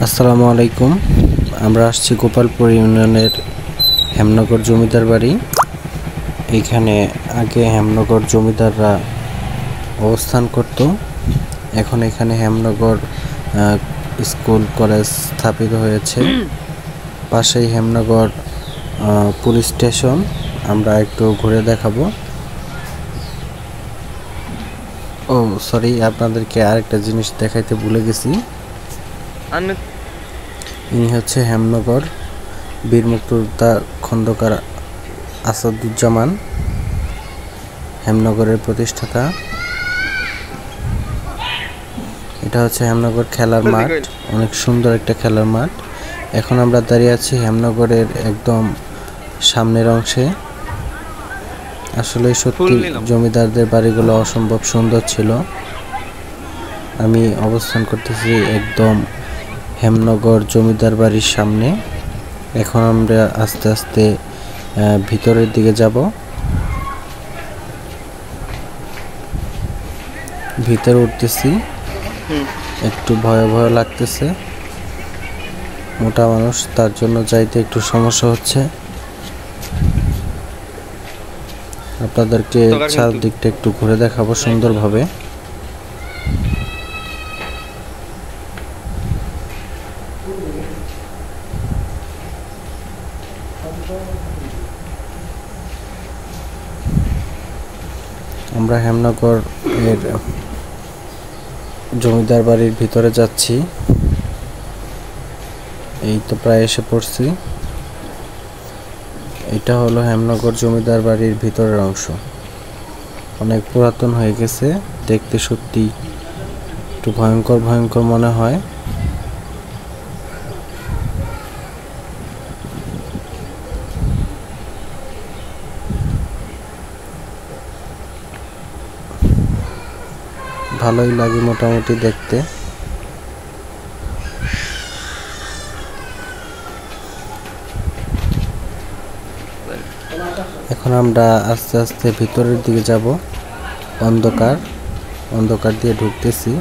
আসসালামু আলাইকুম। আমরা আসছি গোপালপুর ইউনিয়নের হেমনগর জমিদার বাড়ি। এখানে আগে হেমনগর জমিদাররা অবস্থান করত। এখন এখানে হেমনগর স্কুল কলেজ স্থাপিত হয়েছে। পাশেই হেমনগর পুলিশ স্টেশন। আমরা একটু ঘুরে দেখাবো। ও সরি, আপনাদেরকে আরেকটা জিনিস দেখাইতে ভুলে গেছি। ইনি হচ্ছে হেমনগর বীর মুক্তিযোদ্ধা খন্দকার আসাদুজ্জামান, হেমনগরের প্রতিষ্ঠাতা। এটা হচ্ছে হেমনগর খেলার মাঠ, অনেক সুন্দর একটা খেলার মাঠ। এখন আমরা দাঁড়িয়ে আছি হেমনগরের একদম সামনের অংশে। আসলে সত্যি জমিদারদের বাড়িগুলো অসম্ভব সুন্দর ছিল। আমি অবস্থান করতেছি একদম হেমনগর জমিদার বাড়ির সামনে। এখন আমরা আস্তে আস্তে ভিতরের দিকে যাব। ভিতরে উঠতেছি, একটু ভয় ভয় লাগতেছে। মোটা মানুষ, তার জন্য যাইতে একটু সমস্যা হচ্ছে। আপনাদেরকে চারদিকটা একটু ঘুরে দেখাবো সুন্দরভাবে। আমরা হেমনগর এর জমিদার বাড়ির ভিতরে যাচ্ছি। এই তো প্রায় এসে পড়ছি। এটা হলো হেমনগর জমিদার বাড়ির ভিতরের অংশ। অনেক পুরাতন হয়ে গেছে, দেখতে সত্যি একটু ভয়ঙ্কর ভয়ঙ্কর মনে হয়। ভালোই লাগে মোটামুটি দেখতে। এখন আমরা আস্তে আস্তে ভিতরের দিকে যাব। অন্ধকার অন্ধকার দিয়ে ঢুকতেছি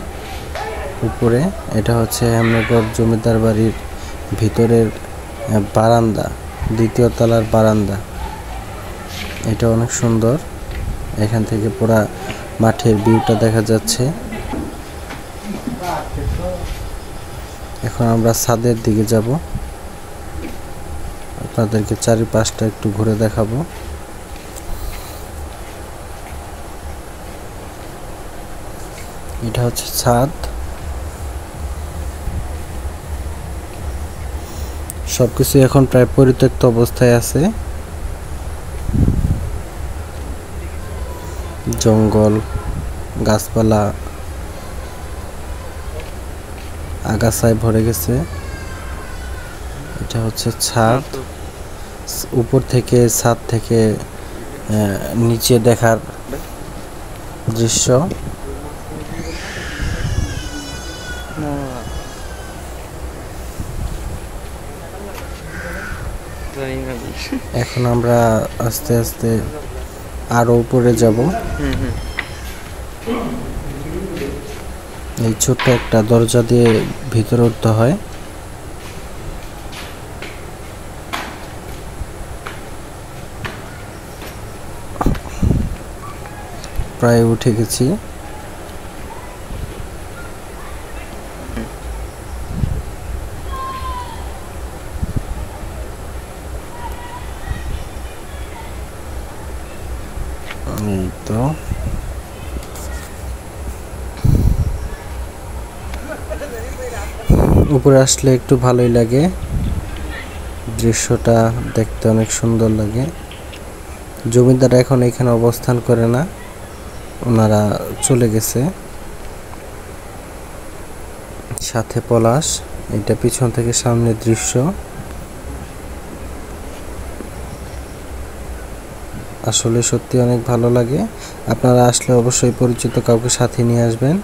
উপরে। এটা হচ্ছে হেমনগর জমিদার বাড়ির ভিতরের বারান্দা, দ্বিতীয় তলার বারান্দা। এটা অনেক সুন্দর। এখান থেকে পুরা মাঠের ভিউটা দেখা যাচ্ছে। এখন আমরা ছাদের দিকে যাব, আপনাদেরকে চারিপাশটা একটু ঘুরে দেখাবো। এটা হচ্ছে ছাদ। সবকিছু এখন প্রায় পরিত্যক্ত অবস্থায় আছে। জঙ্গল, গাছপালা, আগাছায় ভরে গেছে। এটা হচ্ছে ছাদ। উপর থেকে, ছাদ থেকে নিচে দেখার দৃশ্য। এখন আমরা আস্তে আস্তে আরো উপরে যাব। এই ছোট্ট একটা দরজা দিয়ে ভিতরে উঠতে হয়। প্রায় উঠে গেছি। এই তো উপরে আসলে একটু ভালোই লাগে, দৃশ্যটা দেখতে অনেক সুন্দর লাগে। জমিদার এখন এখানে অবস্থান করে না, ওনারা চলে গেছে। সাথে পলাশ। এটা পিছন থেকে সামনের দৃশ্য। আসলে সত্যি অনেক ভালো লাগে। আপনারা আসলে অবশ্যই পরিচিত কাউকে সাথে নিয়ে আসবেন।